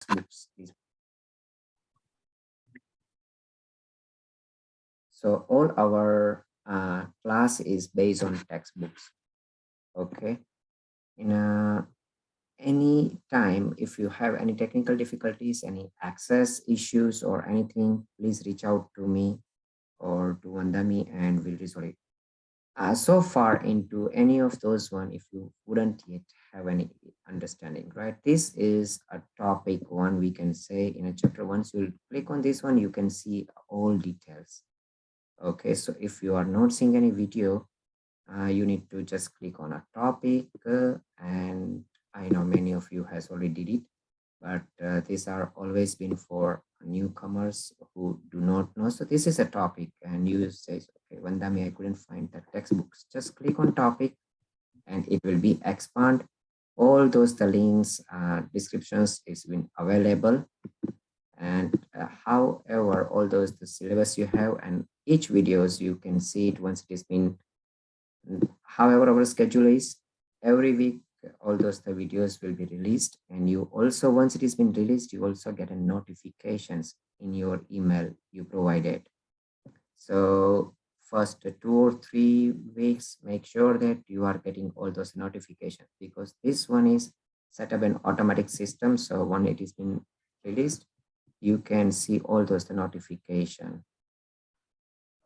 textbooks. So all our class is based on textbooks. Okay. In any time, if you have any technical difficulties, any access issues or anything, please reach out to me or to Vandami and we'll resolve it. So far into any of those one, if you wouldn't yet have any understanding, right? This is a topic one, we can say in a chapter. Once you'll click on this one, you can see all details. Okay, so if you are not seeing any video, you need to just click on a topic and I know many of you has already did it, but these are always been for newcomers who do not know. So this is a topic and you say, okay, Vandami, I couldn't find the textbooks. Just click on topic and it will be expand. All those the links, descriptions is been available. And however, all those the syllabus you have and each videos you can see it once it has been. However, our schedule is every week all those the videos will be released, and you also once it has been released you also get a notifications in your email you provided. So first 2 or 3 weeks make sure that you are getting all those notifications, because this one is set up an automatic system. So when it is been released you can see all those the notification.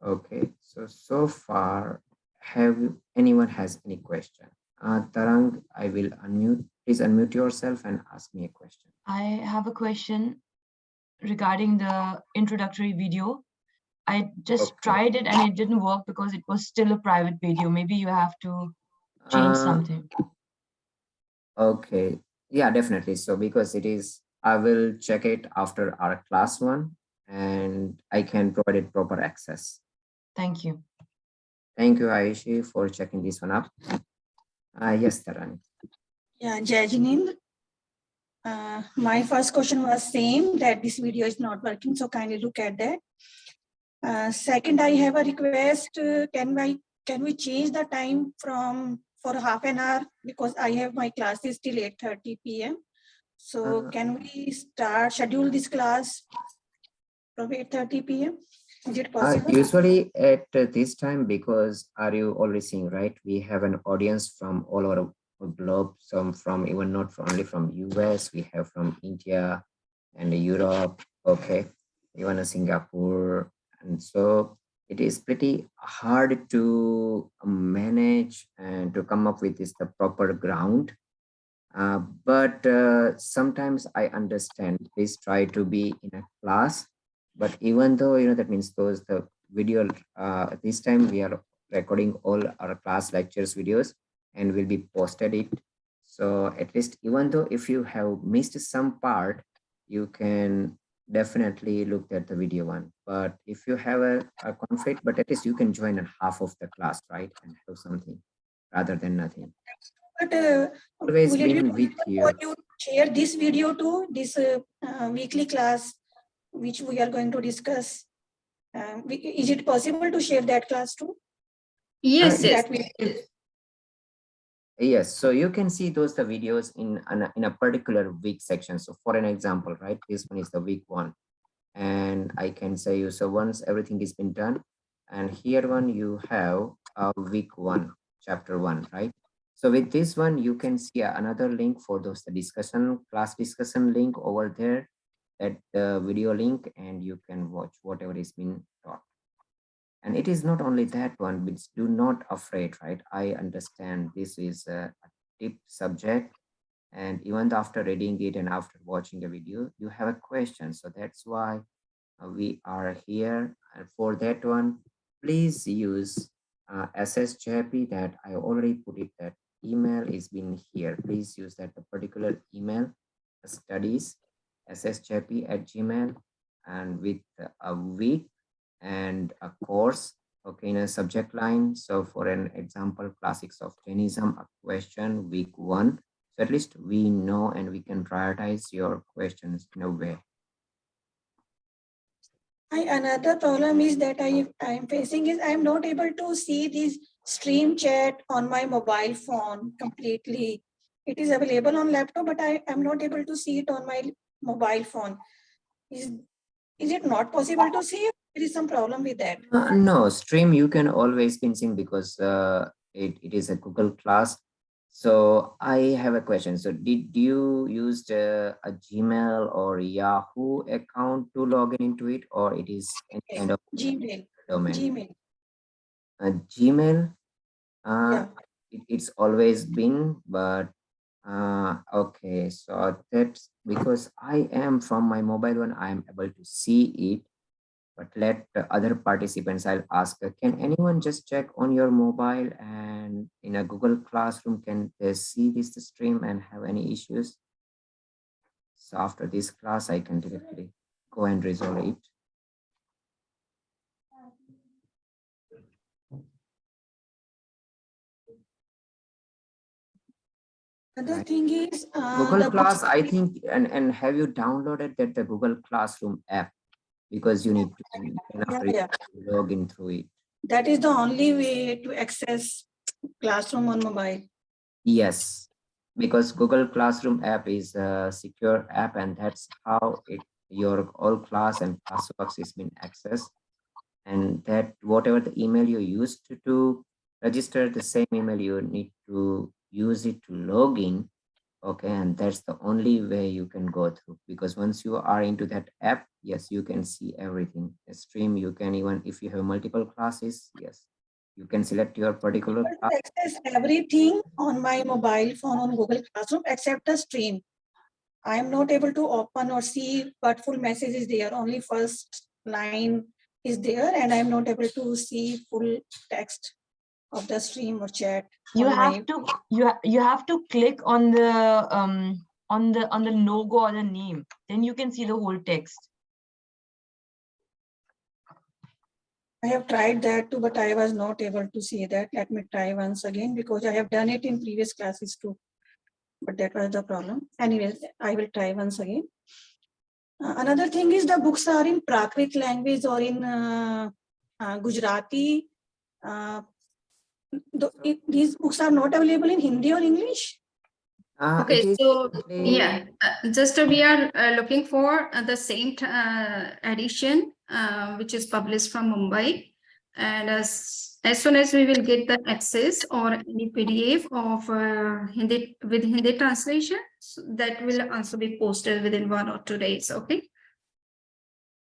Okay, so far have anyone has any question? Tarang, I will unmute. Please unmute yourself and ask me a question. I have a question regarding the introductory video. I just tried it and it didn't work because it was still a private video. Maybe you have to change something. Okay, yeah, definitely. So because it is, I will check it after our class one and I can provide it proper access. Thank you. Thank you, Aishi, for checking this one up. Yes, Tarang. Yeah, Jain. My first question was same, that this video is not working, so kindly look at that. Second, I have a request. Can we change the time for half an hour, because I have my classes till 8:30 p.m. So can we schedule this class from 8:30 p.m.? Is it possible? Usually at this time, because are you already seeing, right? We have an audience from all over the globe, some from even not only from US, we have from India and Europe, okay, even Singapore. And so it is pretty hard to manage and to come up with this the proper ground. But sometimes I understand, please try to be in a class. But even though, that means those the video, this time we are recording all our class lectures videos and will be posted it. So at least even though if you have missed some part, you can definitely look at the video one. But if you have a conflict, but at least you can join in half of the class, right? And have something rather than nothing. But Always been with you. For you to share this video to this weekly class, which we are going to discuss. Is it possible to share that class too? Yes, yes. Yes, so you can see those the videos in a particular week section. So for an example, right, this one is the week 1, and I can say you, so once everything is been done, and here one you have week 1, chapter 1, right? So with this one, you can see another link for those the discussion, class discussion link over there, at the video link, and you can watch whatever is being taught. And it is not only that one, but do not afraid, right? I understand this is a deep subject, and even after reading it and after watching the video, you have a question. So that's why we are here. And for that one, please use SSJP that I already put it, that email is been here. Please use that particular email, studies ssjp@gmail, and with a week and a course, okay, in a subject line. So for an example, classics of Jainism, a question, week 1. So at least we know and we can prioritize your questions in a way. Another problem is that I'm facing is I'm not able to see this stream chat on my mobile phone completely. It is available on laptop, but I am not able to see it on my mobile phone. Is it not possible to see? There is some problem with that. No, stream you can always been seen because it is a Google class. So I have a question. So did you use a Gmail or Yahoo account to log in into it, or it is any Okay. kind of Gmail. domain? Gmail. Gmail, Yeah. it's always been, but okay. So that's because I am from my mobile one, I am able to see it. But let the other participants, I'll ask, can anyone just check on your mobile and in a Google Classroom, can they see this stream and have any issues? So after this class, I can directly go and resolve it. Another Right. thing is Google the books. Class, I think, and have you downloaded that the Google Classroom app? Because you need to, then Yeah, after you yeah. log in through it. That is the only way to access classroom on mobile. Yes, because Google Classroom app is a secure app, and that's how it your all class and classworks is being accessed. And that whatever the email you used to register, the same email you need to use it to log in. Okay, and that's the only way you can go through, because once you are into that app, yes, you can see everything. A stream, you can, even if you have multiple classes, yes, you can select your particular Able class. to access everything on my mobile phone on Google Classroom except the stream. I am not able to open or see what full message is there. Only first line is there, and I am not able to see full text of the stream or chat You on have my. to you have to click on the logo or the name. Then you can see the whole text. I have tried that too, but I was not able to see that. Let me try once again because I have done it in previous classes too. But that was the problem. Anyways, I will try once again. Another thing is the books are in Prakrit language or in Gujarati. These books are not available in Hindi or English. It Okay, is so simply, yeah, just we are looking for the same edition which is published from Mumbai, and as soon as we will get the access or any PDF of Hindi with Hindi translation, so that will also be posted within 1 or 2 days. Okay.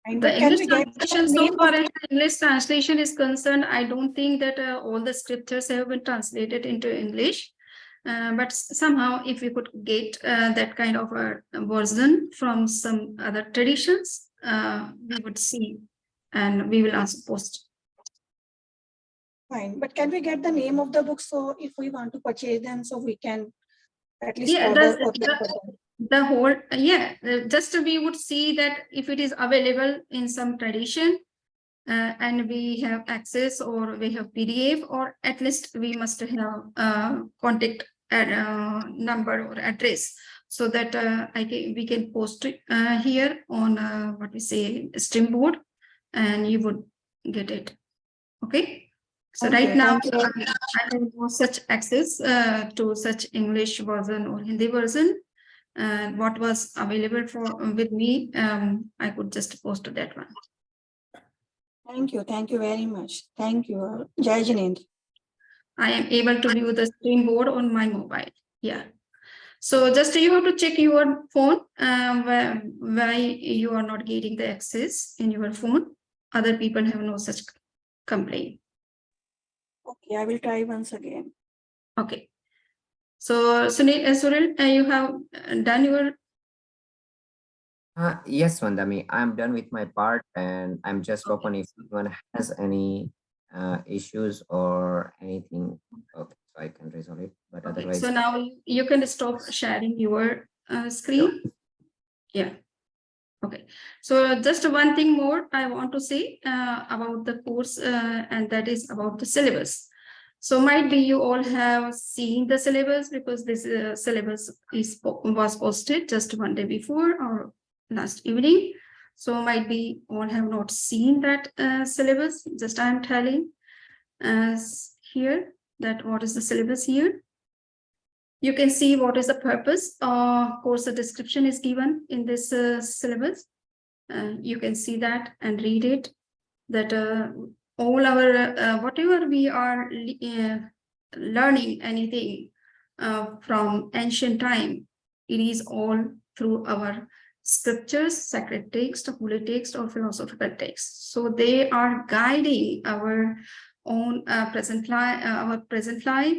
And The but can English we get translation, the so name far of as the English translation is concerned, I don't think that all the scriptures have been translated into English. But somehow, if we could get that kind of a version from some other traditions, we would see, and we will also post. fine? But can we get the name of the book so if we want to purchase them, so we can at least Yeah, order the whole just we would see that if it is available in some tradition, and we have access or we have PDF, or at least we must have contact number or address, so that we can post it here on what we say stream board, and you would get it. Okay. So right now Thank you. I have no such access to such English version or Hindi version. What was available for with me, I could just post that one. Thank you. Thank you very much. Thank you. Jai Jinendra. I am able to view the screen board on my mobile. Yeah. So just you have to check your phone why you are not getting the access in your phone. Other people have no such complaint. Okay, I will try once again. Okay. So Sunil, you have done your. yes, Vandami, I'm done with my part, and I'm just open if anyone has any issues or anything. Okay, so I can resolve it. But Okay. otherwise, So now you can stop sharing your screen. sure. Yeah. Okay, so just one thing more I want to say about the course, and that is about the syllabus. So might be you all have seen the syllabus, because this syllabus was posted just one day before or last evening. So might be all have not seen that syllabus. Just I am telling here that what is the syllabus here. You can see what is the purpose. Course description is given in this syllabus. You can see that and read it. That all our whatever we are learning anything from ancient time, it is all through our scriptures, sacred text, holy text, or philosophical text. So they are guiding our own present life,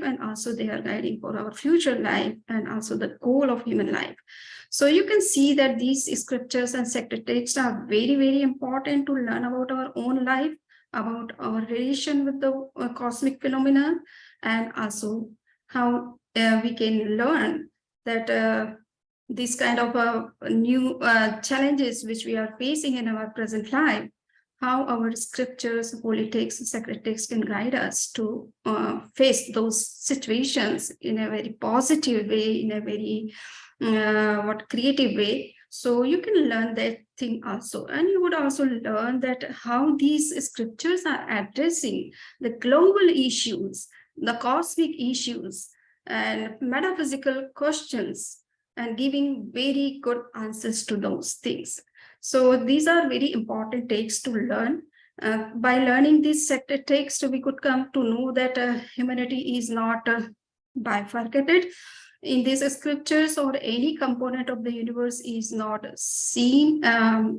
and also they are guiding for our future life, and also the goal of human life. So you can see that these scriptures and sacred texts are very, very important to learn about our own life, about our relation with the cosmic phenomena, and also how we can learn that these kind of new challenges which we are facing in our present life, how our scriptures, holy texts, sacred texts can guide us to face those situations in a very positive way, in a very creative way. So you can learn that thing also, and you would also learn that how these scriptures are addressing the global issues, the cosmic issues, and metaphysical questions, and giving very good answers to those things. So these are very important texts to learn. By learning these sacred texts, we could come to know that humanity is not bifurcated in these scriptures, or any component of the universe is not seen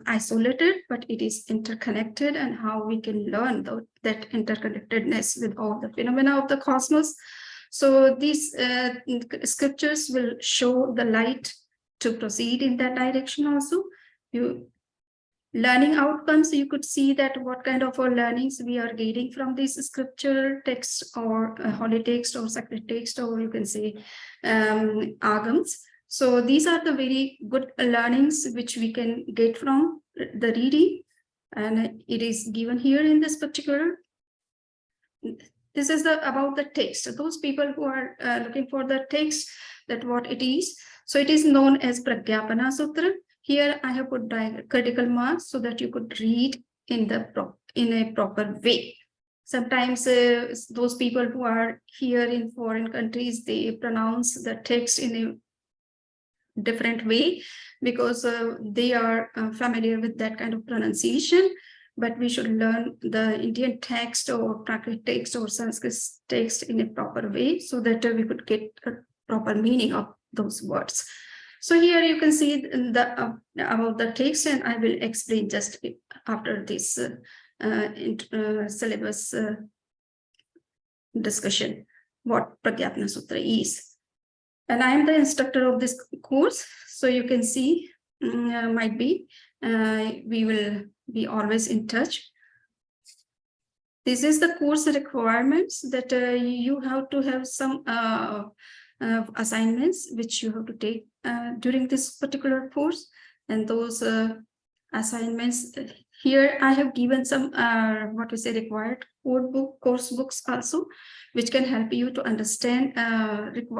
isolated, but it is interconnected, and how we can learn that interconnectedness with all the phenomena of the cosmos. So these scriptures will show the light to proceed in that direction also. Learning outcomes, you could see that what kind of learnings we are getting from this scripture text, or holy text, or sacred text, or you can say agams. So these are the very good learnings which we can get from the reading, and it is given here in this particular. This is about the text. Those people who are looking for the text, that what it is. So it is known as Prajnapana Sutra. Here I have put critical marks so that you could read in a proper way. Sometimes those people who are here in foreign countries, they pronounce the text in a different way, because they are familiar with that kind of pronunciation. But we should learn the Indian text, or Prakrit text, or Sanskrit text in a proper way, so that we could get a proper meaning of those words. So here you can see about the text, and I will explain just after this syllabus discussion what Prajnapana Sutra is. And I am the instructor of this course, so you can see might be we will be always in touch. This is the course requirements, that you have to have some assignments which you have to take during this particular course, and those assignments here I have given some required course books also, which can help you to understand.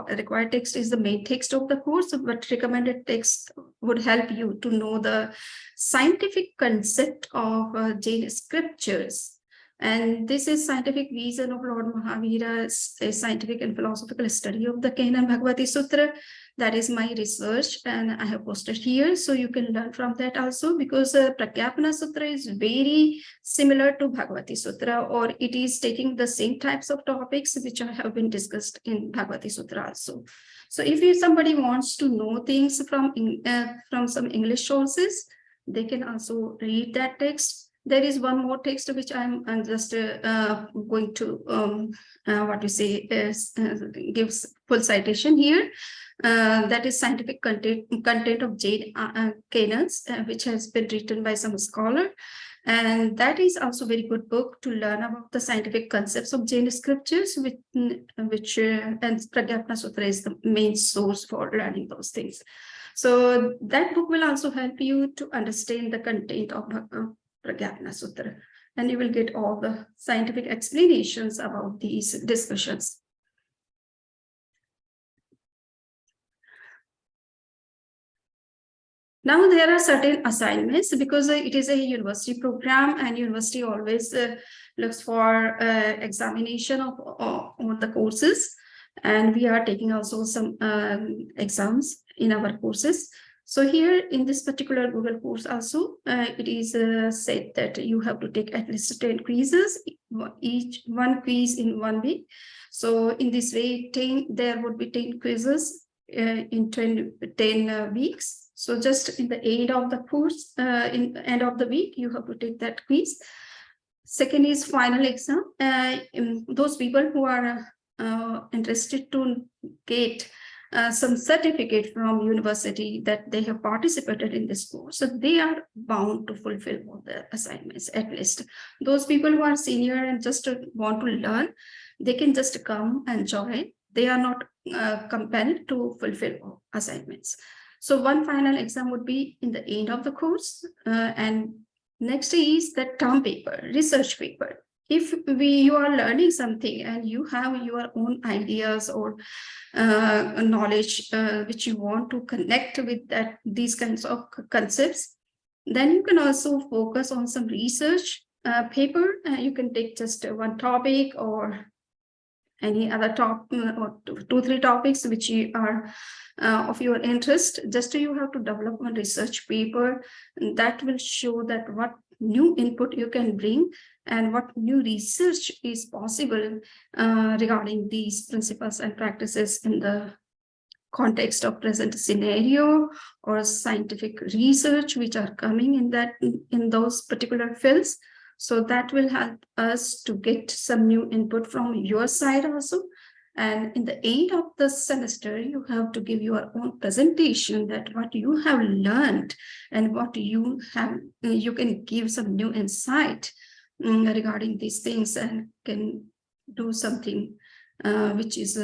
Required text is the main text of the course, but recommended text would help you to know the scientific concept of Jain scriptures. And this is scientific vision of Lord Mahavira's scientific and philosophical study of the Jain and Bhagavati Sutra. That is my research, and I have posted here, so you can learn from that also, because Prajnapana Sutra is very similar to Bhagavati Sutra, or it is taking the same types of topics which have been discussed in Bhagavati Sutra also. So if somebody wants to know things from some English sources, they can also read that text. There is one more text which I'm just going to gives full citation here. That is scientific content of Jain canons, which has been written by some scholar, and that is also very good book to learn about the scientific concepts of Jain scriptures, and Prajnapana Sutra is the main source for learning those things. So that book will also help you to understand the content of Prajnapana Sutra, and you will get all the scientific explanations about these discussions. Now there are certain assignments, because it is a university program, and university always looks for examination of the courses. And we are taking also some exams in our courses. So here in this particular Google course also, it is said that you have to take at least 10 quizzes, each one quiz in 1 week. So in this way, there would be 10 quizzes in 10 weeks. So just in the end of the course, in the end of the week, you have to take that quiz. Second is final exam. Those people who are interested to get some certificate from university that they have participated in this course, so they are bound to fulfill all the assignments. At least those people who are senior and just want to learn, they can just come and join. They are not compelled to fulfill all assignments. So one final exam would be in the end of the course, and next is the term paper, research paper. If you are learning something and you have your own ideas or knowledge which you want to connect with these kinds of concepts, then you can also focus on some research paper. You can take just one topic or any other or 2-3 topics which are of your interest. Just you have to develop a research paper that will show that what new input you can bring and what new research is possible regarding these principles and practices in the context of present scenario or scientific research which are coming in those particular fields. So that will help us to get some new input from your side also. And in the end of the semester, you have to give your own presentation that what you have learned and what you can give some new insight regarding these things and can do something which is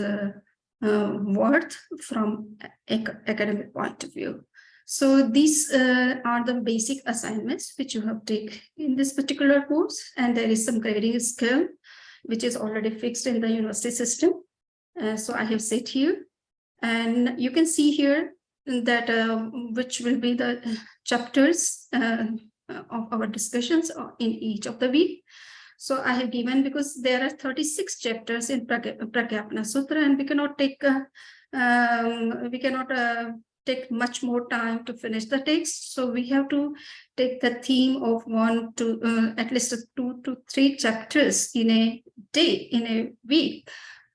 worth from academic point of view. So these are the basic assignments which you have taken in this particular course, and there is some grading scale which is already fixed in the university system. So I have set here, and you can see here that which will be the chapters of our discussions in each of the week. So I have given, because there are 36 chapters in Prajnapana Sutra, and we cannot take much more time to finish the text. So we have to take the theme of at least 2 to 3 chapters in a day, in a week.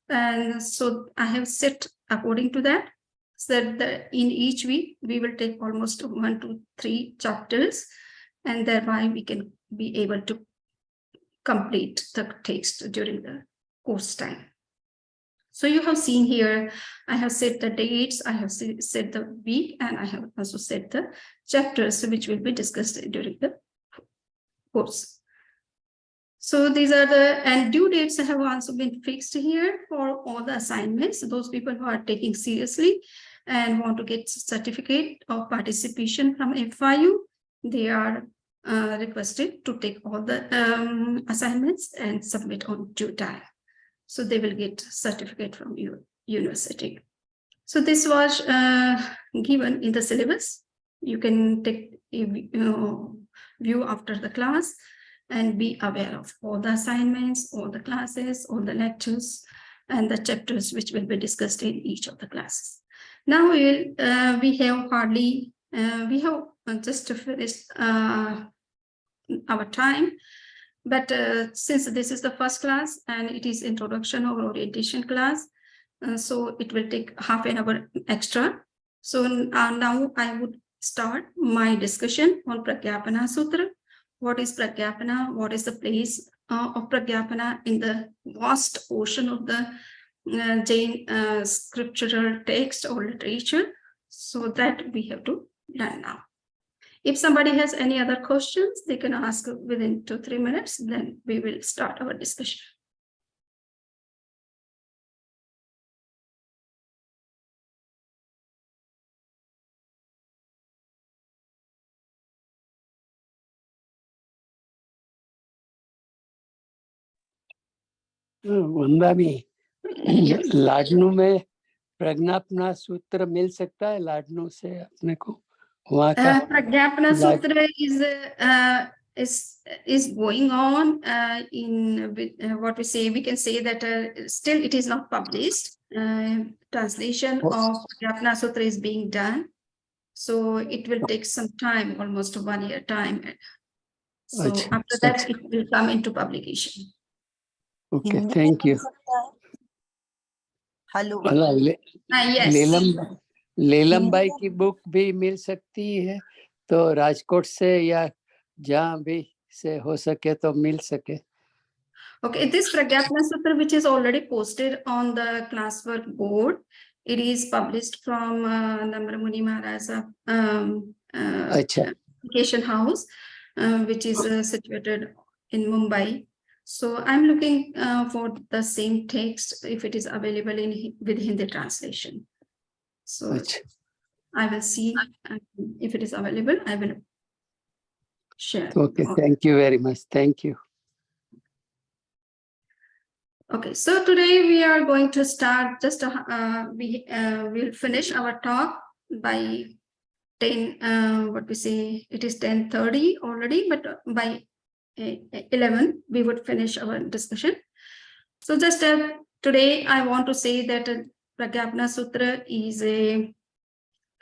And so I have set according to that, so that in each week we will take almost 1 to 3 chapters, and thereby we can be able to complete the text during the course time. So you have seen here, I have set the dates, I have set the week, and I have also set the chapters which will be discussed during the course. So these are and due dates have also been fixed here for all the assignments. Those people who are taking seriously and want to get certificate of participation from FIU, they are requested to take all the assignments and submit on due time. So they will get certificate from your university. So this was given in the syllabus. You can take a view after the class and be aware of all the assignments, all the classes, all the lectures, and the chapters which will be discussed in each of the classes. Now we have just finished our time, but since this is the first class and it is introduction or orientation class, so it will take half an hour extra. So now I would start my discussion on Prajnapana Sutra. What is Prajnapana? What is the place of Prajnapana in the vast ocean of the Jain scriptural text or literature? So that we have to learn now. If somebody has any other questions, they can ask within 2-3 minutes, then we will start our discussion. वंदामी Yes. Ladnun में प्रज्ञापना सूत्र मिल सकता है लाडनू से अपने को वहाँ का Prajnapana Sutra is going on in what we say. We can say that still it is not published. translation of Prajnapana Sutra is being done. So it will take some time, almost 1 year time. So अच्छा, after that, it will come into publication. Okay, thank you. Hello Yes. लेलम बाई की book भी मिल सकती है तो राजकोट से या जहाँ भी से हो सके तो मिल सके. Okay, this Prajnapana Sutra, which is already posted on the classwork board, it is published from Namra Muni Maharaj अच्छा, Education House, which is situated in Mumbai. So I'm looking for the same text if it is available in with Hindi translation. So अच्छा. I will see if it is available. I will share. Okay, thank you very much. Thank you. Okay, so today we are going to start just we will finish our talk by 10 what we say, it is 10:30 already, but by 11 we would finish our discussion. So just today I want to say that Prajnapana Sutra is a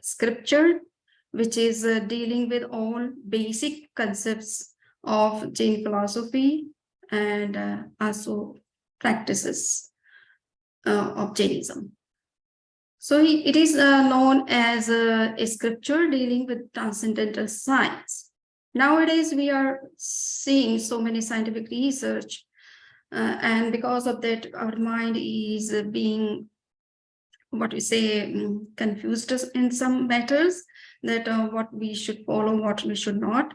scripture which is dealing with all basic concepts of Jain philosophy and also practices of Jainism. So it is known as a scripture dealing with transcendental science. Nowadays, we are seeing so many scientific research, and because of that, our mind is being, what we say, confused in some matters, that what we should follow, what we should not.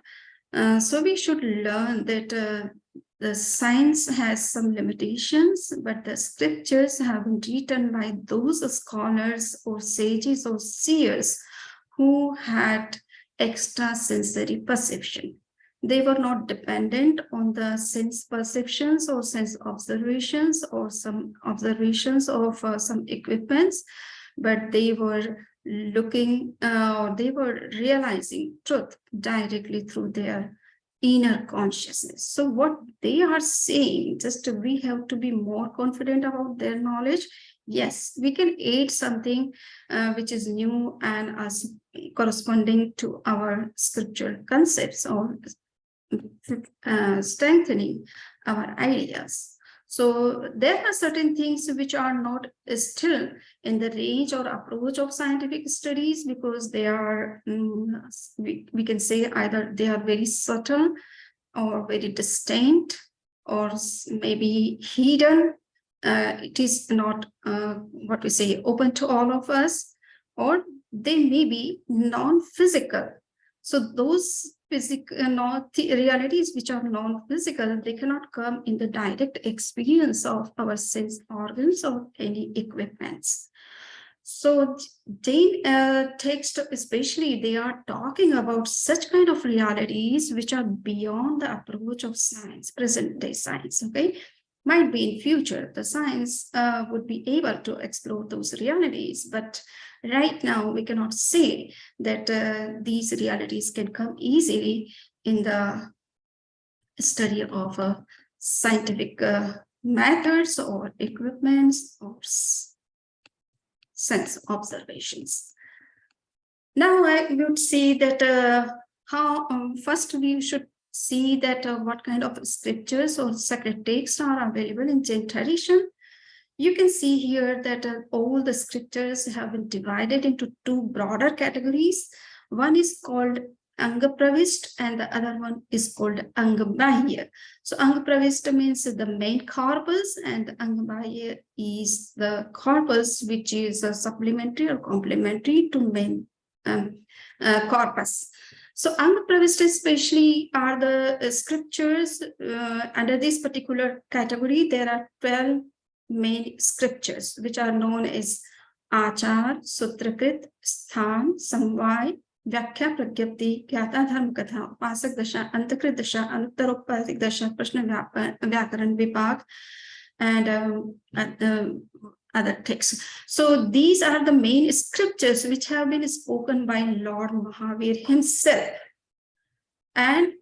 So we should learn that the science has some limitations, but the scriptures have been written by those scholars or sages or seers who had extrasensory perception. They were not dependent on the sense perceptions or sense observations or some observations of some equipments, but they were looking, they were realizing truth directly through their inner consciousness. So what they are saying, just we have to be more confident about their knowledge. Yes, we can aid something which is new and as corresponding to our scriptural concepts or strengthening our ideas. So there are certain things which are not still in the range or approach of scientific studies because they are, we can say either they are very subtle or very distinct or maybe hidden. It is not what we say open to all of us, or they may be non-physical. So those physical realities which are non-physical, they cannot come in the direct experience of our sense organs or any equipments. So Jain text, especially, they are talking about such kind of realities which are beyond the approach of science, present day science, okay? Might be in future, the science would be able to explore those realities, but right now we cannot say that these realities can come easily in the study of scientific methods or equipments or sense observations. Now I would say that how first we should see that what kind of scriptures or sacred texts are available in Jain tradition. You can see here that all the scriptures have been divided into two broader categories. One is called Angapravist and the other one is called Angabahya. So Angapravist means the main corpus and Angabahya is the corpus which is supplementary or complementary to main corpus. So Angapravist especially are the scriptures under this particular category. There are 12 main scriptures which are known as Achar, Sutrakrit, Sthan, Samvai, Vyakhya, Pragyapti, Gyata Dharma Katha, Upasak Dasha, Antakrit Dasha, Antaropatik Dasha, Prashna Vyakaran Vibhag, and other texts. So these are the main scriptures which have been spoken by Lord Mahavir himself. And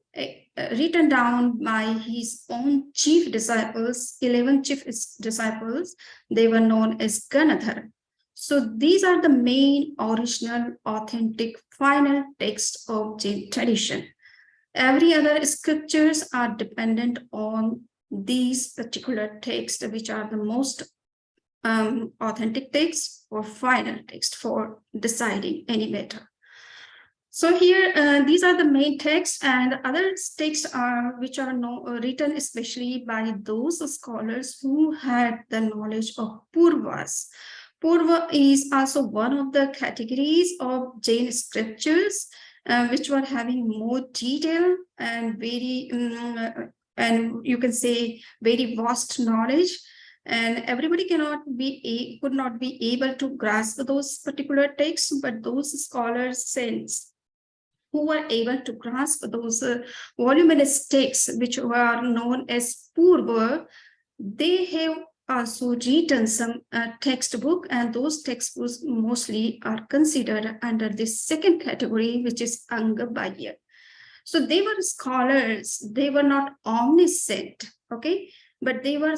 written down by his own chief disciples, 11 chief disciples. They were known as Ganadhar. So these are the main original, authentic, final texts of Jain tradition. Every other scriptures are dependent on these particular texts, which are the most authentic text or final text for deciding any matter. So here, these are the main texts, and other texts are which are written especially by those scholars who had the knowledge of Purvas. Purva is also one of the categories of Jain scriptures, which were having more detail and very, and you can say very vast knowledge. And everybody could not be able to grasp those particular texts, but those scholars since who were able to grasp those voluminous texts, which were known as Purva, they have also written some textbook, and those textbooks mostly are considered under this second category, which is Angabhaya. So they were scholars, they were not omniscient, okay? But they were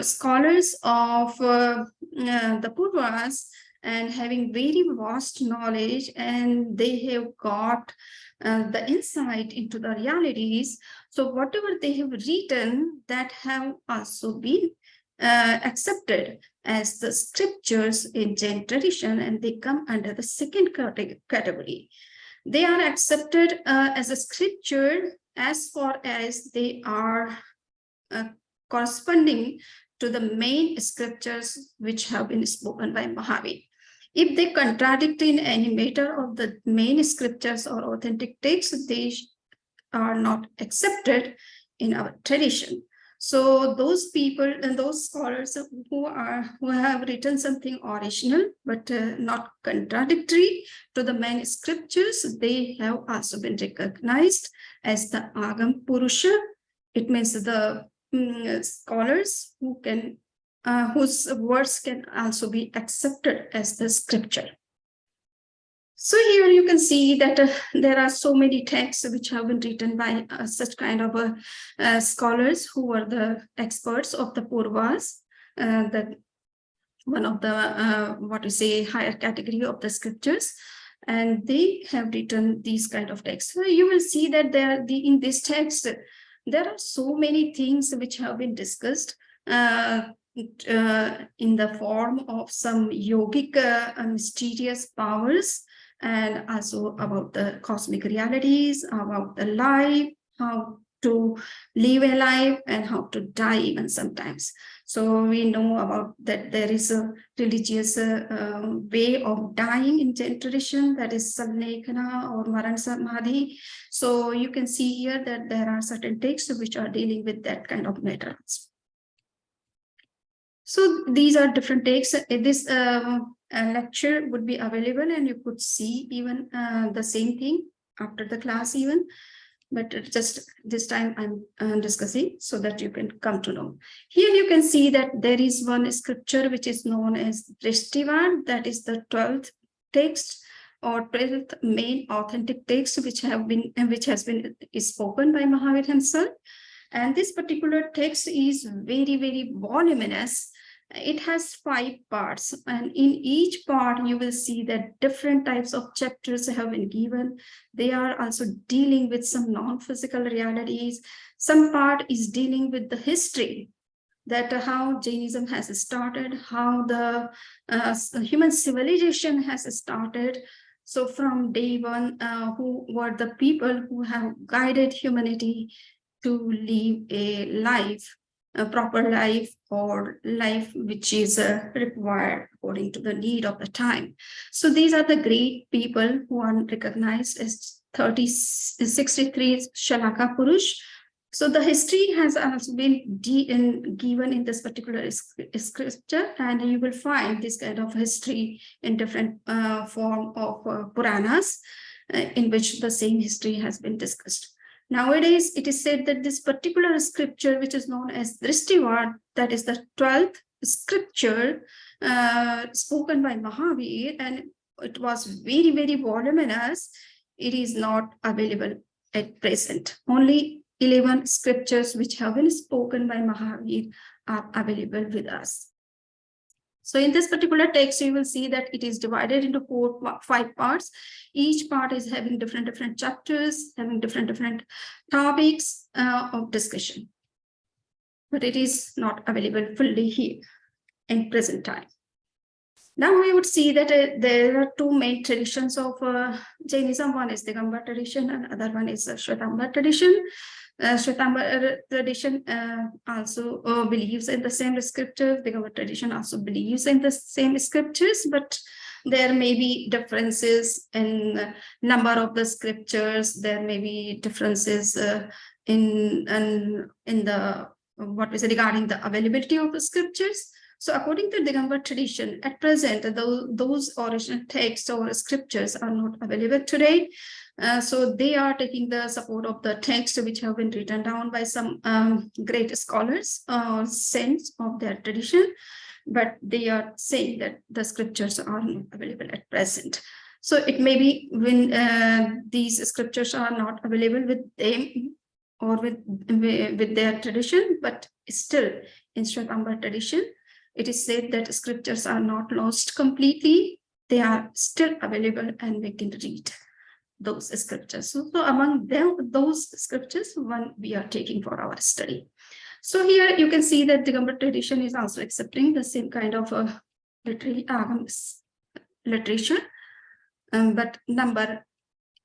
scholars of the Purvas, and having very vast knowledge, and they have got the insight into the realities. So whatever they have written, that have also been accepted as the scriptures in Jain tradition, and they come under the second category. They are accepted as a scripture as far as they are corresponding to the main scriptures which have been spoken by Mahavir. If they contradict in any matter of the main scriptures or authentic texts, they are not accepted in our tradition. So those people and those scholars who have written something original but not contradictory to the main scriptures, they have also been recognized as the Agam Purusha. It means the scholars who can whose words can also be accepted as the scripture. So here you can see that there are so many texts which have been written by such kind of scholars who were the experts of the Purvas, that one of the what we say higher category of the scriptures, and they have written these kind of texts. So you will see that in this text there are so many things which have been discussed in the form of some yogic mysterious powers, and also about the cosmic realities, about the life, how to live a life, and how to die even sometimes. So we know about that there is a religious way of dying in Jain tradition, that is Samlekhana or Maran Samadhi. So you can see here that there are certain texts which are dealing with that kind of matters. So these are different texts. This lecture would be available, and you could see even the same thing after the class even. But just this time I'm discussing so that you can come to know. Here you can see that there is one scripture which is known as Drishtivad, that is the 12th text or 12th main authentic text which has been spoken by Mahavir himself. And this particular text is very, very voluminous. It has 5 parts, and in each part you will see that different types of chapters have been given. They are also dealing with some non-physical realities. Some part is dealing with the history, that how Jainism has started, how the human civilization has started. So from day one, who were the people who have guided humanity to live a life, a proper life, or life which is required according to the need of the time. So these are the great people who are recognized as 63 Shalaka Purush. So the history has also been given in this particular scripture, and you will find this kind of history in different form of Puranas, in which the same history has been discussed. Nowadays, it is said that this particular scripture, which is known as Drishtivad, that is the 12th scripture spoken by Mahavir, and it was very, very voluminous. It is not available at present. Only 11 scriptures which have been spoken by Mahavir are available with us. So in this particular text, you will see that it is divided into 5 parts. Each part is having different chapters, having different topics of discussion. But it is not available fully here in present time. Now we would see that there are 2 main traditions of Jainism. One is the Digambar tradition and other one is the Shwetambar tradition. Shwetambar tradition also believes in the same scriptures. The Digambar tradition also believes in the same scriptures, but there may be differences in number of the scriptures. There may be differences in the what we say regarding the availability of the scriptures. So according to Digambar tradition, at present, those original texts or scriptures are not available today. So they are taking the support of the text which have been written down by some great scholars or saints of their tradition, but they are saying that the scriptures are not available at present. So it may be when these scriptures are not available with them or with their tradition, but still in Shwetambar tradition, it is said that scriptures are not lost completely. They are still available and we can read those scriptures. So among them, those scriptures, one we are taking for our study. So here you can see that the Digambar tradition is also accepting the same kind of literature, but number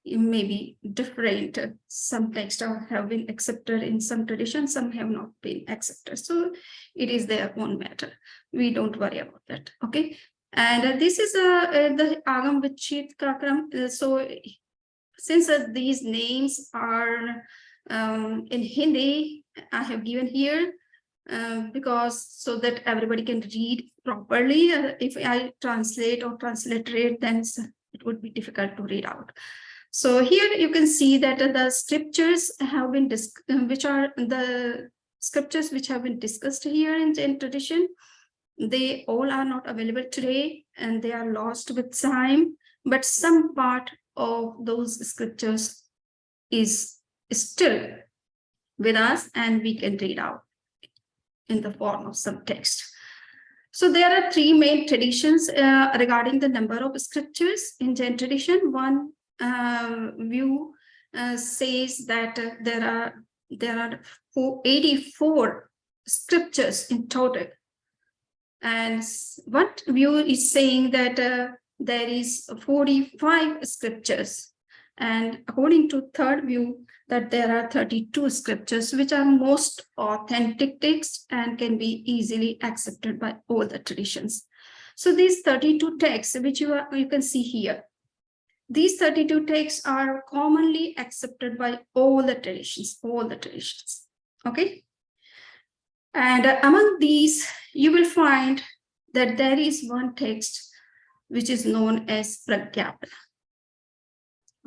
may be different. Some texts have been accepted in some traditions, some have not been accepted. So it is their own matter. We don't worry about that. Okay. And this is the Agam Vichit Kakram. So since these names are in Hindi, I have given here because so that everybody can read properly. If I translate or transliterate, then it would be difficult to read out. So here you can see that the scriptures have been which are the scriptures which have been discussed here in Jain tradition. They all are not available today and they are lost with time, but some part of those scriptures is still with us and we can read out in the form of some text. So there are 3 main traditions regarding the number of scriptures in Jain tradition. One view says that there are 84 scriptures in total, and one view is saying that there is 45 scriptures, and according to third view that there are 32 scriptures which are most authentic texts and can be easily accepted by all the traditions. So these 32 texts which you can see here, these 32 texts are commonly accepted by all the traditions, okay? And among these, you will find that there is one text which is known as Prajnapana.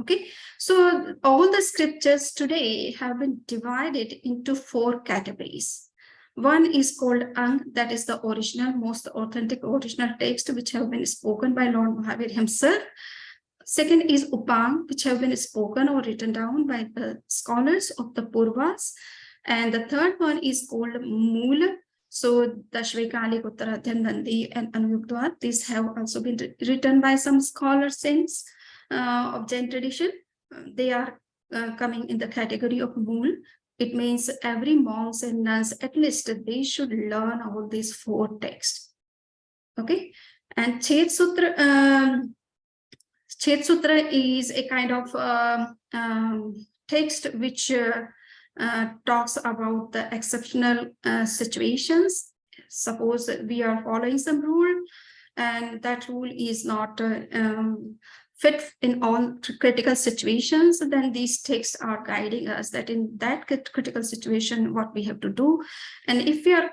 Okay, so all the scriptures today have been divided into 4 categories. One is called Ang, that is the original, most authentic original text which have been spoken by Lord Mahavir himself. Second is Upang, which have been spoken or written down by the scholars of the Purvas. And the third one is called Mool. So Dashvikalik, Uttaradhyam, Nandi, and Anuyugdwat, these have also been written by some scholar saints of Jain tradition. They are coming in the category of Mool. It means every monks and nuns, at least they should learn all these 4 texts. Okay, and Chet Sutra. Chet Sutra is a kind of text which talks about the exceptional situations. Suppose we are following some rule and that rule is not fit in all critical situations, then these texts are guiding us that in that critical situation, what we have to do. And if we are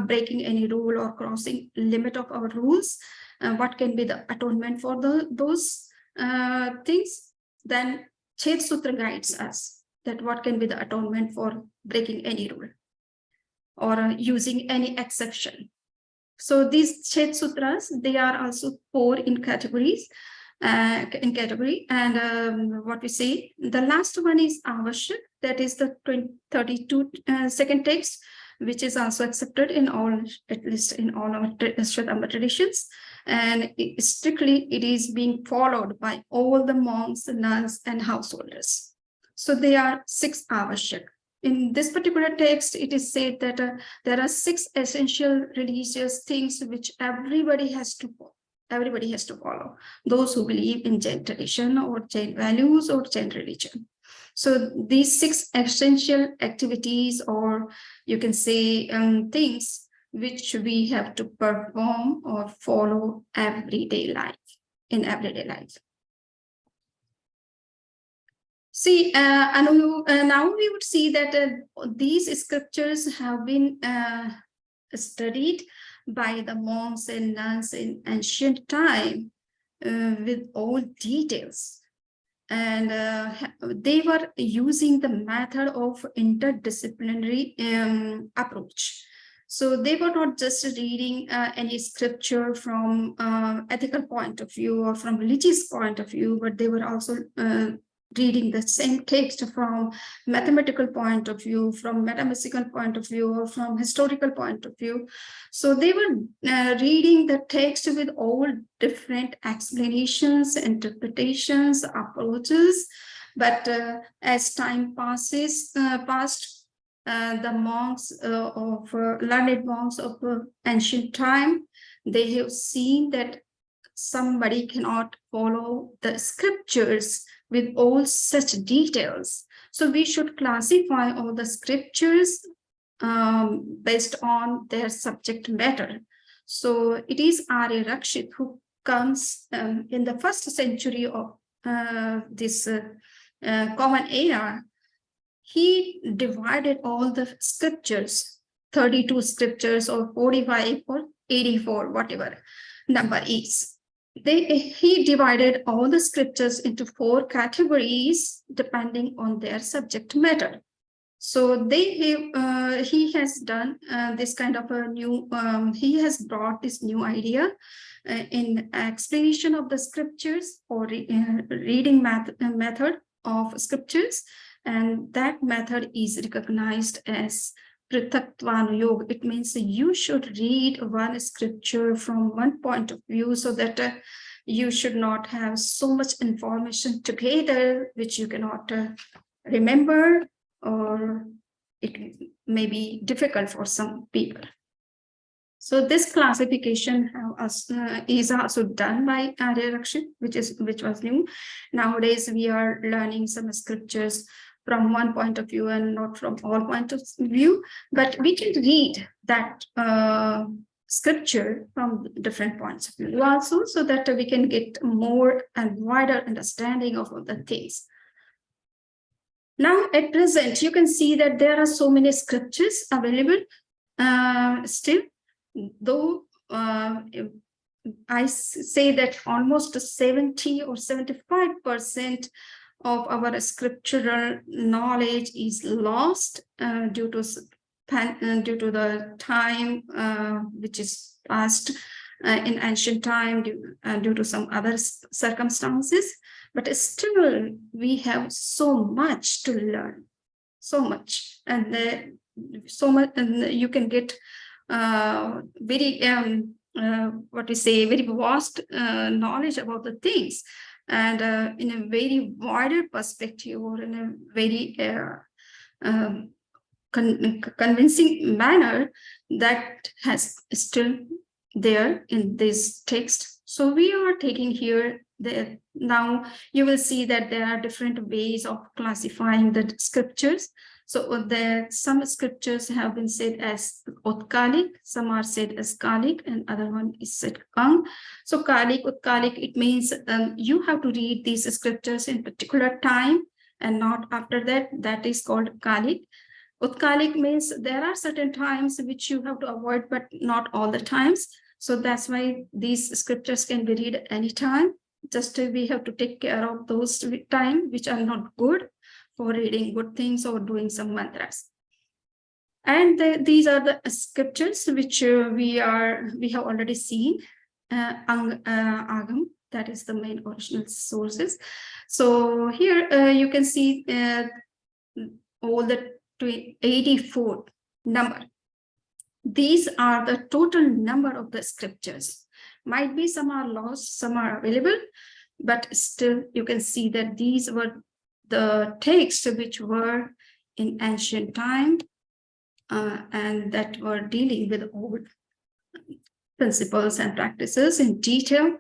breaking any rule or crossing limit of our rules, what can be the atonement for those things, then Chet Sutra guides us that what can be the atonement for breaking any rule or using any exception. So these Chet Sutras, they are also 4 in categories. in category. And what we say, the last one is Avashyak, that is the 32 second text, which is also accepted in all, at least in all our Shradamba traditions. And strictly it is being followed by all the monks, nuns, and householders. So there are 6 Avashyak. In this particular text, it is said that there are 6 essential religious things which everybody has to follow. Everybody has to follow. Those who believe in Jain tradition or Jain values or Jain religion. So these 6 essential activities, or you can say things which we have to perform or follow everyday life, in everyday life. See, now we would see that these scriptures have been studied by the monks and nuns in ancient time with all details. And they were using the method of interdisciplinary approach. So they were not just reading any scripture from ethical point of view or from religious point of view, but they were also reading the same text from mathematical point of view, from metaphysical point of view, or from historical point of view. So they were reading the text with all different explanations, interpretations, approaches. But as time passed, the monks learned monks of ancient time, they have seen that somebody cannot follow the scriptures with all such details. So we should classify all the scriptures based on their subject matter. So it is Arya Rakshit who comes in the 1st century of this common era. He divided all the scriptures, 32 scriptures or 45 or 84, whatever number is. He divided all the scriptures into 4 categories depending on their subject matter. So he has done this kind of a new, he has brought this new idea in explanation of the scriptures or reading method of scriptures. And that method is recognized as Prithaktvanu Yoga. It means you should read one scripture from one point of view, so that you should not have so much information together which you cannot remember, or it may be difficult for some people. So this classification is also done by Arya Rakshit, which was new. Nowadays we are learning some scriptures from one point of view and not from all points of view, but we can read that scripture from different points of view also, so that we can get more and wider understanding of all the things. Now at present, you can see that there are so many scriptures available still, though I say that almost 70 or 75% of our scriptural knowledge is lost due to the time which is past in ancient time due to some other circumstances. But still, we have so much to learn, so much, and you can get very very vast knowledge about the things, and in a very wider perspective, or in a very convincing manner that has still there in this text. So we are taking here now you will see that there are different ways of classifying the scriptures. So some scriptures have been said as Utkalik, some are said as Kalik, and other one is said Kang. So Kalik, Utkalik, it means you have to read these scriptures in particular time and not after that. That is called Kalik. Utkalik means there are certain times which you have to avoid, but not all the times. So that's why these scriptures can be read anytime. Just we have to take care of those times which are not good for reading good things or doing some mantras. And these are the scriptures which we have already seen. Agam, That is the main original sources. So here you can see all the 84 number. These are the total number of the scriptures. Might be some are lost, some are available, but still you can see that these were the texts which were in ancient time and that were dealing with old principles and practices in detail.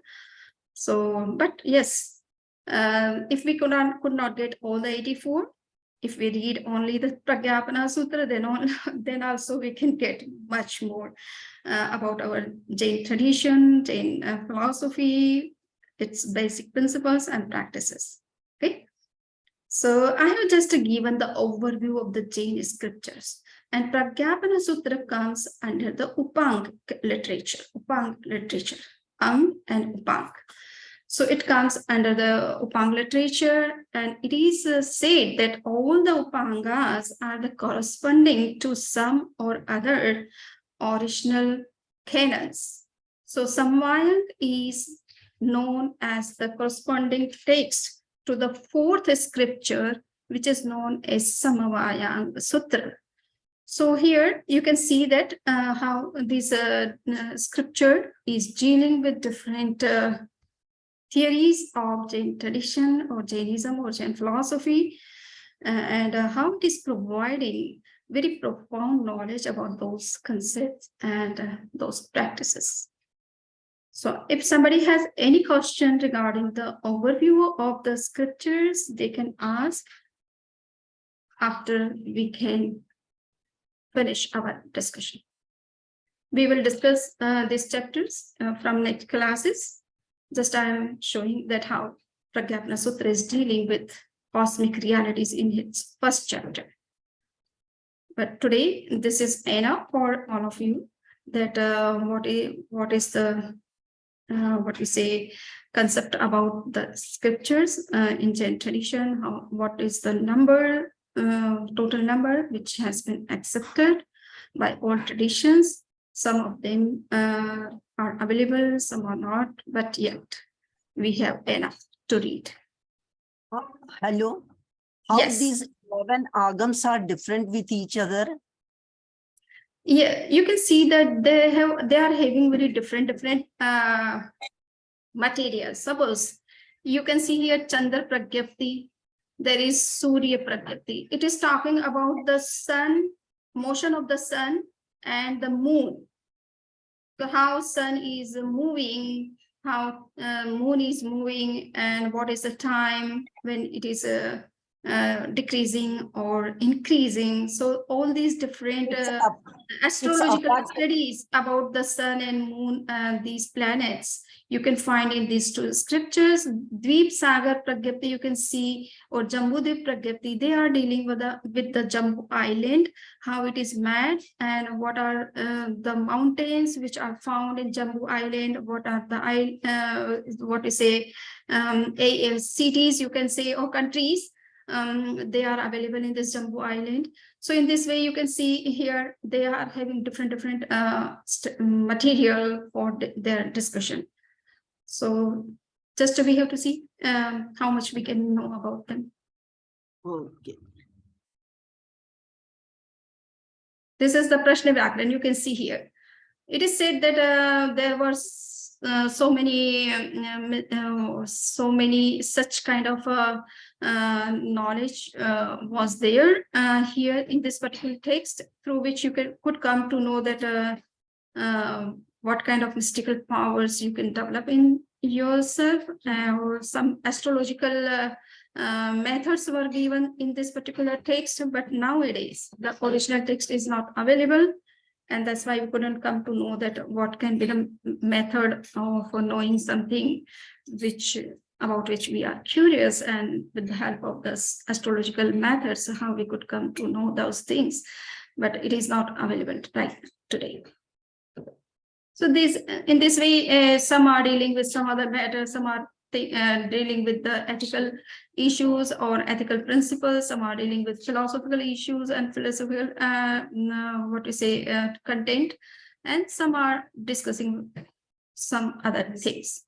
So, but yes, if we could not get all the 84, if we read only the Prajnapana Sutra, then also we can get much more about our Jain tradition, Jain philosophy, its basic principles and practices. Okay. So I have just given the overview of the Jain scriptures, and Prajnapana Sutra comes under the Upang literature, Ang and Upang. So it comes under the Upang literature, and it is said that all the Upangas are the corresponding to some or other original canons. So Samvayang is known as the corresponding text to the fourth scripture, which is known as Samavayang Sutra. So here you can see that how this scripture is dealing with different theories of Jain tradition or Jainism or Jain philosophy, and how it is providing very profound knowledge about those concepts and those practices. So if somebody has any question regarding the overview of the scriptures, they can ask after we can finish our discussion. We will discuss these chapters from next classes. Just I am showing that how Prajnapana Sutra is dealing with cosmic realities in its first chapter. But today, this is enough for all of you, that what is the what we say concept about the scriptures in Jain tradition, what is the number, total number which has been accepted by all traditions. Some of them are available, some are not, but yet we have enough to read. Hello. How Yes. these 11 agams are different with each other? Yeah, you can see that they are having very different materials. Suppose you can see here Chandra Pragyapti, there is Surya Pragyapti. It is talking about the sun, motion of the sun and the moon. So how sun is moving, how moon is moving, and what is the time when it is decreasing or increasing. So all these different astrological studies about the sun and moon and these planets you can find in these two scriptures. Dweep Sagar Pragyapti you can see, or Jambudvip Pragyapti, they are dealing with the Jambu Island, how it is made, and what are the mountains which are found in Jambu Island, what are the what we say cities you can say, or countries they are available in this Jambu Island. So in this way, you can see here they are having different material for their discussion. So just we have to see how much we can know about them. Okay. This is the Prashna Vyakaran you can see here. It is said that there were so many such kind of knowledge was there here in this particular text, through which you could come to know that what kind of mystical powers you can develop in yourself, or some astrological methods were given in this particular text. But nowadays the original text is not available, and that's why we couldn't come to know that what can be the method of knowing something about which we are curious, and with the help of this astrological methods, how we could come to know those things. But it is not available right today. So in this way, some are dealing with some other matters, some are dealing with the ethical issues or ethical principles, some are dealing with philosophical issues and philosophical content, and some are discussing some other things.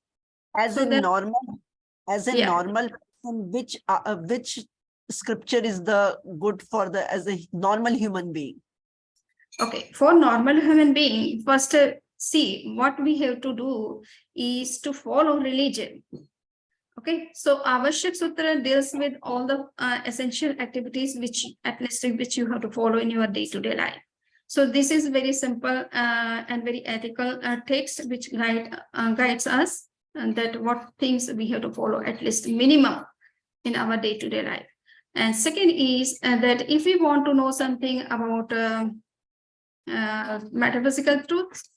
As So a that, normal, as a yeah. normal person, which scripture is the good for the as a normal human being? Okay, for normal human being, first see what we have to do is to follow religion. Okay, so Avashyak Sutra deals with all the essential activities which at least which you have to follow in your day-to-day life. So this is very simple and very ethical text which guides us, and that what things we have to follow at least minimum in our day-to-day life. And second is that if we want to know something about metaphysical truths,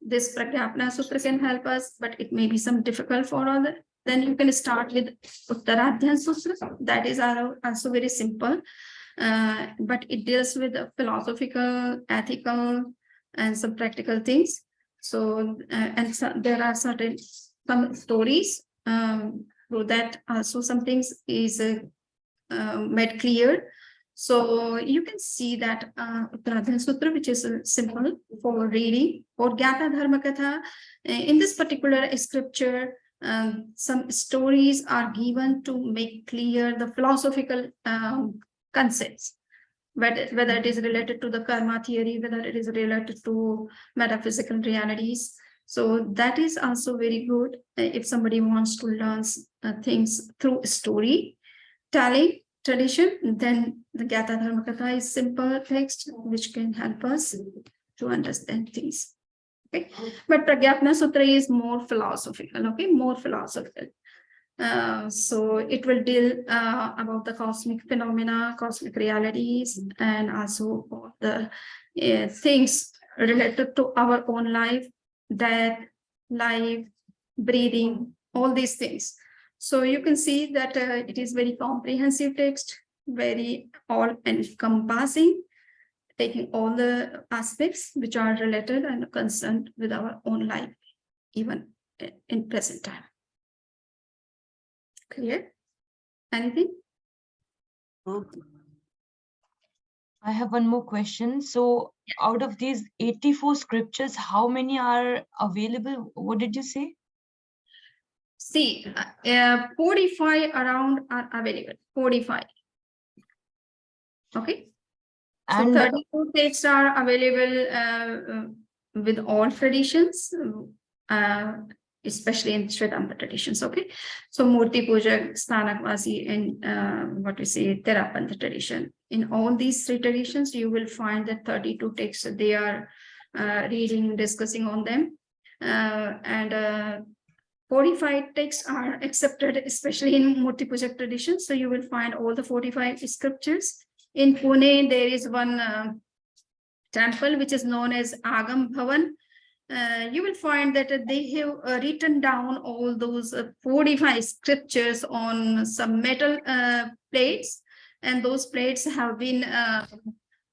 this Prajnapana Sutra can help us, but it may be some difficult for other. Then you can start with Uttaradhyan Sutra. That is also very simple, but it deals with philosophical, ethical, and some practical things. So, there are some stories through that also some things is made clear. So you can see that Uttaradhyan Sutra, which is simple for reading, or Gyata Dharma Katha. In this particular scripture, some stories are given to make clear the philosophical concepts, whether it is related to the karma theory, whether it is related to metaphysical realities. So that is also very good if somebody wants to learn things through story telling tradition. Then the Gyata Dharma Katha is simple text which can help us to understand things. Okay, but Prajnapana Sutra is more philosophical. Okay, more philosophical. So it will deal about the cosmic phenomena, cosmic realities, and also all the things related to our own life, death, life, breathing, all these things. So you can see that it is very comprehensive text, very all encompassing, taking all the aspects which are related and concerned with our own life, even in present time. Clear? Anything? Okay. I have one more question. So out of these 84 scriptures, how many are available? What did you say? See, 45 around are available, 45. Okay. So And 32 texts are available with all traditions, especially in Shvedanta traditions. Okay. So Murti Puja, Sthanakvasi, and what we say, Therapantha tradition. In all these three traditions, you will find that 32 texts, they are reading, discussing on them. And 45 texts are accepted, especially in Murti Puja tradition. So you will find all the 45 scriptures. In Pune, there is one temple which is known as Agam Bhavan. You will find that they have written down all those 45 scriptures on some metal plates, and those plates have been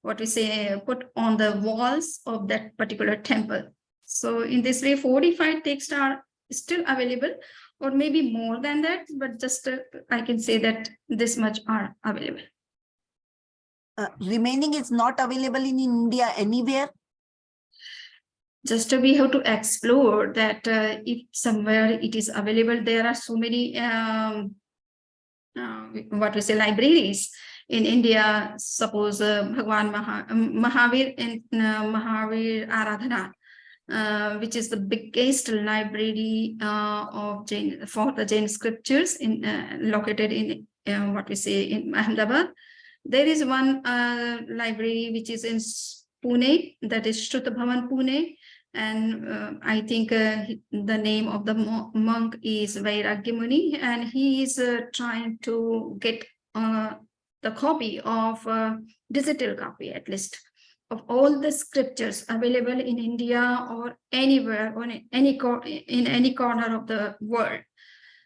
what we say put on the walls of that particular temple. So in this way, 45 texts are still available, or maybe more than that, but just I can say that this much are available. Remaining is not available in India anywhere. Just we have to explore that if somewhere it is available. There are so many what we say libraries in India. Suppose Bhagwan Mahavir in Mahavir Aradhana, which is the biggest library of Jain for the Jain scriptures in located in what we say in Ahmedabad. There is one library which is in Pune, that is Shruta Bhavan Pune, and I think the name of the monk is Vairagya Muni, and he is trying to get the copy of digital copy at least of all the scriptures available in India or anywhere or in any corner of the world.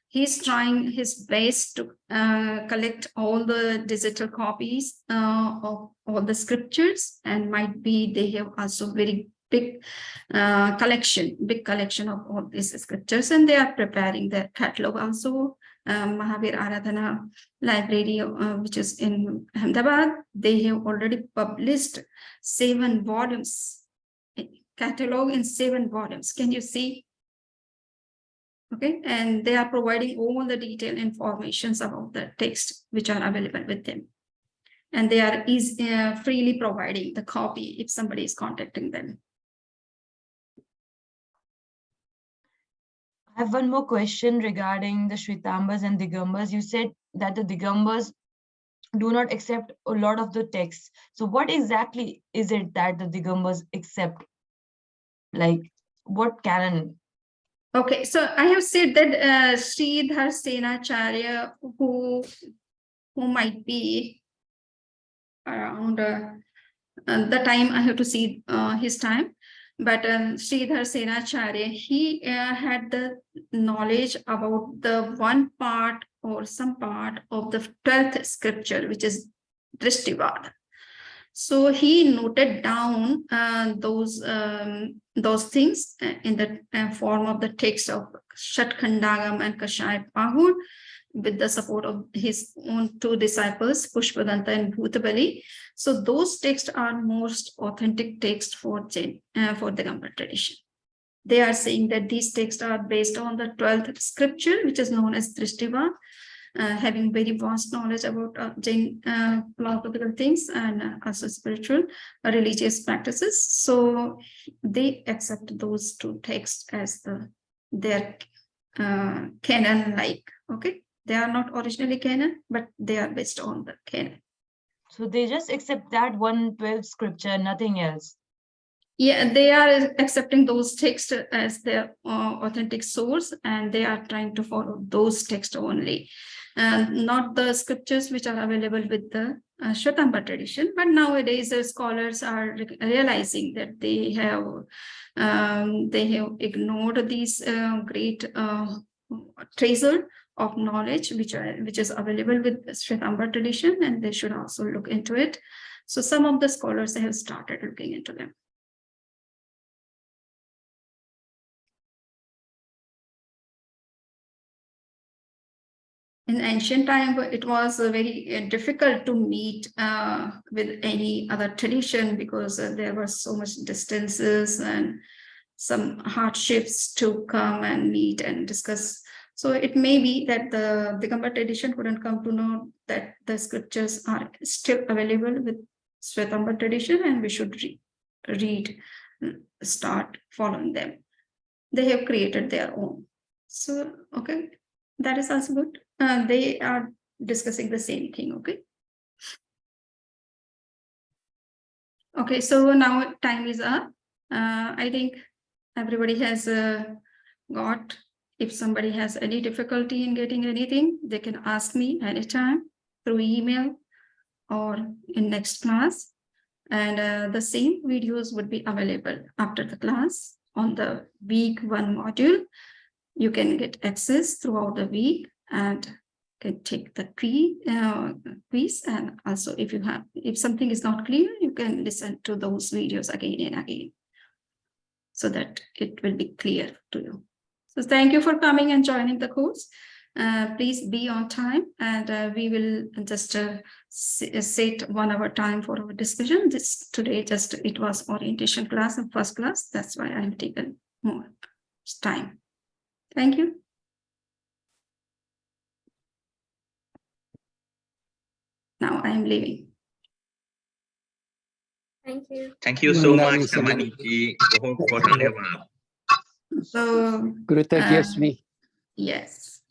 He's trying his best to collect all the digital copies of all the scriptures, and might be they have also very big collection of all these scriptures, and they are preparing their catalog also. Mahavir Aradhana library, which is in Ahmedabad, they have already published 7 volumes, catalog in 7 volumes. Can you see? Okay, and they are providing all the detailed informations about the text which are available with them. And they are freely providing the copy if somebody is contacting them. I have one more question regarding the Shvetambars and Digambars. You said that the Digambars do not accept a lot of the text. So what exactly is it that the Digambars accept? Like what canon? Okay, so I have said that Sridhar Senacharya, who might be around the time, I have to see his time, but Sridhar Senacharya, he had the knowledge about the one part or some part of the 12th scripture, which is Drishtivada. So he noted down those things in the form of the text of Shatkhandagam and Kashaya Pahur, with the support of his own two disciples, Pushpadanta and Bhutabali. So those texts are most authentic texts for Jain, for the Digambara tradition. They are saying that these texts are based on the 12th scripture, which is known as Drishtiva, having very vast knowledge about Jain philosophical things and also spiritual religious practices. So they accept those two texts as their canon-like. Okay, they are not originally canon, but they are based on the canon. So they just accept that 112 scripture, nothing else. Yeah, they are accepting those texts as their authentic source, and they are trying to follow those texts only, and not the scriptures which are available with the Shvetambara tradition. But nowadays, scholars are realizing that they have ignored these great treasure of knowledge which is available with Shvetambara tradition, and they should also look into it. So some of the scholars have started looking into them. In ancient time, it was very difficult to meet with any other tradition because there were so much distances and some hardships to come and meet and discuss. So it may be that the Digambara tradition couldn't come to know that the scriptures are still available with Shvetambara tradition, and we should start following them. They have created their own. So, okay, that is also good. They are discussing the same thing, okay? Okay, so now time is up. I think everybody has got, if somebody has any difficulty in getting anything, they can ask me anytime through email or in next class. And the same videos would be available after the class on the week 1 module. You can get access throughout the week and can take the quiz. And also if something is not clear, you can listen to those videos again and again so that it will be clear to you. So thank you for coming and joining the course. Please be on time, and we will just set 1 hour time for our discussion. Today it was orientation class and first class. That's why I'm taken more time. Thank you. Now I am leaving. Thank you. Thank you so much, Nandani Samani. Samaniji. बहुत धन्यवाद. So Krutajasmi. yes,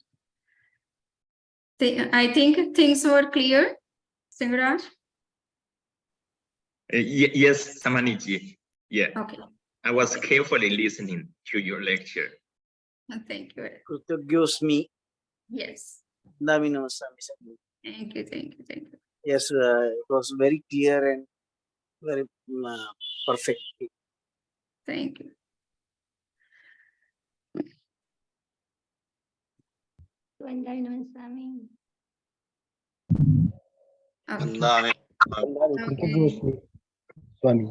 I think things were clear, Singaraj. Yes, Samaniji. Yeah, Okay, I was carefully listening to your lecture. thank you. Krutajosmi. Yes, Nami Namasami. thank you. Yes, it was very clear and very perfect. Thank you. Okay. Nami. Okay. Swami.